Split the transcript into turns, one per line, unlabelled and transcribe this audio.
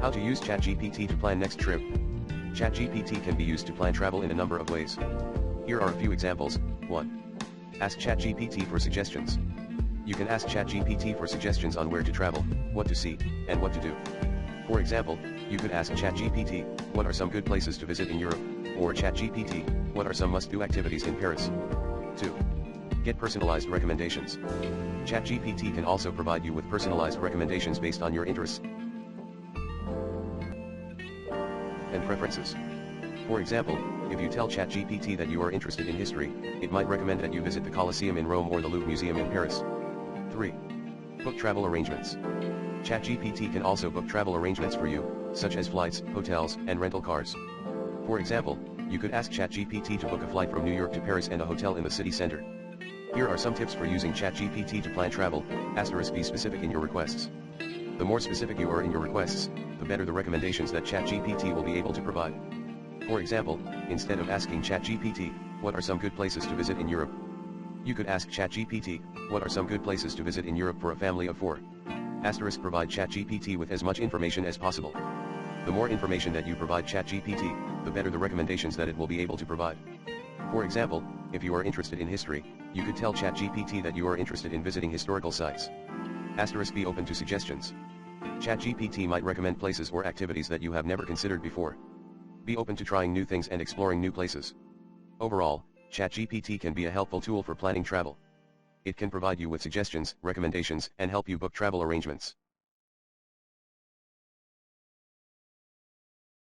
How to use ChatGPT to plan next trip. ChatGPT can be used to plan travel in a number of ways. Here are a few examples. 1. Ask ChatGPT for suggestions. You can ask ChatGPT for suggestions on where to travel, what to see, and what to do. For example, you could ask ChatGPT, what are some good places to visit in Europe, or ChatGPT, what are some must-do activities in Paris. 2. Get personalized recommendations. ChatGPT can also provide you with personalized recommendations based on your interests and preferences. For example, if you tell ChatGPT that you are interested in history, it might recommend that you visit the Colosseum in Rome or the Louvre Museum in Paris. 3. Book travel arrangements. ChatGPT can also book travel arrangements for you, such as flights, hotels, and rental cars. For example, you could ask ChatGPT to book a flight from New York to Paris and a hotel in the city center. Here are some tips for using ChatGPT to plan travel. Be specific in your requests. The more specific you are in your requests, the better the recommendations that ChatGPT will be able to provide. For example, instead of asking ChatGPT, what are some good places to visit in Europe? You could ask ChatGPT, what are some good places to visit in Europe for a family of 4? Provide ChatGPT with as much information as possible. The more information that you provide ChatGPT, the better the recommendations that it will be able to provide. For example, if you are interested in history, you could tell ChatGPT that you are interested in visiting historical sites. Be open to suggestions. ChatGPT might recommend places or activities that you have never considered before. Be open to trying new things and exploring new places. Overall, ChatGPT can be a helpful tool for planning travel. It can provide you with suggestions, recommendations, and help you book travel arrangements.